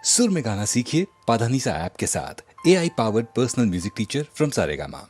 सुर में गाना सीखिए पाधानीसा ऐप के साथ। AI powered personal music teacher from Saregama.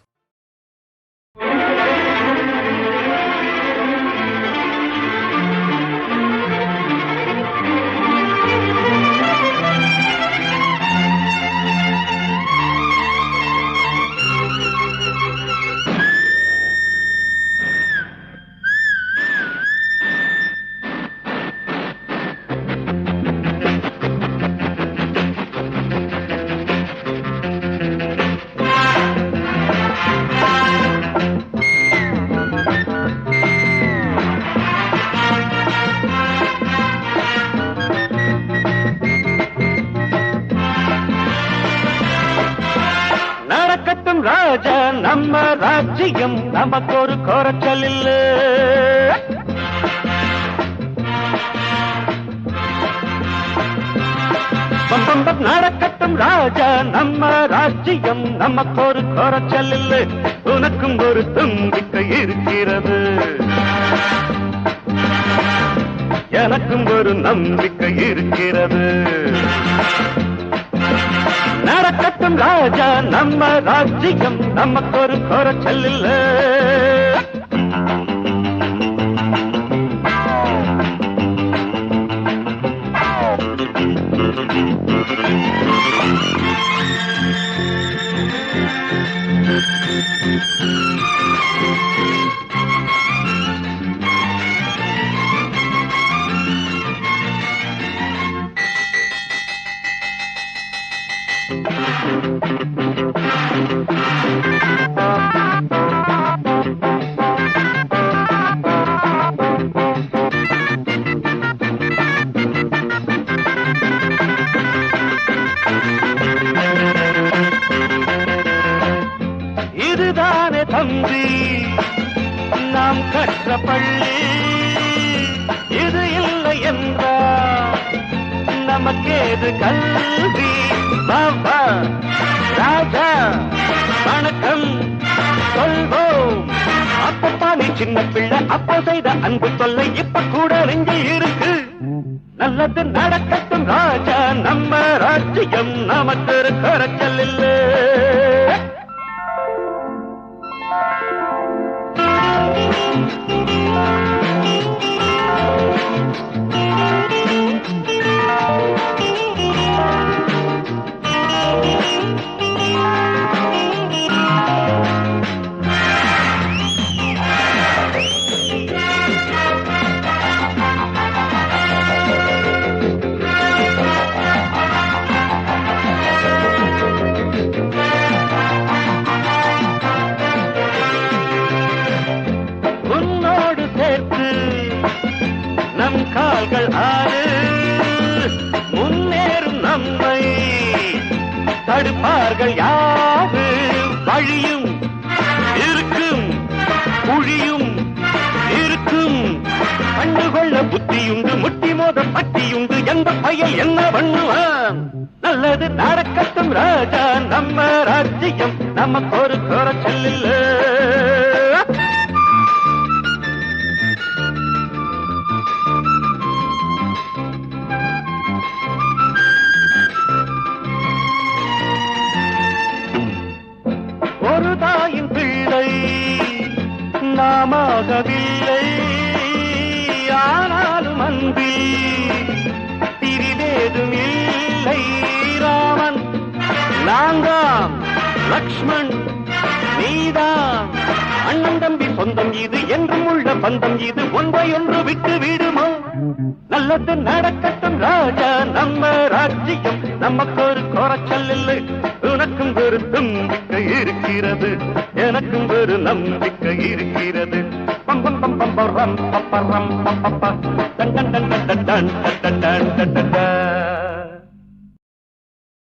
ராஜா நம்ம ராஜ்யம் நமக்கு ஒரு குறைச்சல் இல்ல. நடக்கட்டும் ராஜா நம்ம ராஜ்யம் நமக்கு ஒரு குறைச்சல் இல்ல. உனக்கும் ஒரு தும்பிக்கை இருக்கிறது, எனக்கும் ஒரு நம்பிக்கை இருக்கிறது. நடக்கட்டும் ராஜா நம்ம ராஜ்யம் நமக்கு ஒரு குறைச்சல் இல்ல. இதுதானே தம்பி நாம் கற்ற பள்ளி, இது இல்லை என்றால் நமக்கேது கல்வி. பாபா ராஜா வணக்கம் சொல்வோம். அப்பப்பா நீ சின்ன பிள்ளை, அப்போ செய்த அன்பு தொல்லை இப்ப கூட நெஞ்சில் இருக்கு. நல்லது நடக்கட்டும் ராஜா நம்ம ராஜ்யம் நமக்கு ஒரு குறைச்சல் இல்ல. நம் கால்கள் ஆறு முன்னேறும் நம்மை தடுப்பார்கள் யாரு? வழியும் இருக்கும் குழியும் இருக்கும். கண்டுகொள்ள புத்தியுண்டு, முட்டி மோத பட்டியுண்டு. எந்த பையன் என்ன பண்ணுவான்? நல்லது நடக்கட்டும் ராஜா நம்ம ராஜ்யம் நமக்கு ஒரு குறைச்சல் இல்ல. ஒரு தாயின் பிள்ளை நாமாகவில்லை, ஆனாலும் அன்பில் பிரிவேதும் இல்லை. ராமன் நான்காம், லக்ஷ்மண் நீதான். அண்ணன் தம்பி சொந்தம் இது, என்றும் உள்ள பந்தம் இது. ஒன்றை ஒன்று விட்டு விடுமோ? நல்லது நடக்கட்டும் ராஜா நம்ம ராஜ்யம் நமக்கு ஒரு குறைச்சல் இல்லை. உனக்கும் ஒரு நம்பிக்கை இருக்கிறது, எனக்கும் ஒரு நம்பிக்கை இருக்கிறது. பம் பம் பம் பம் பம் பம் பம் பம் பம் பம்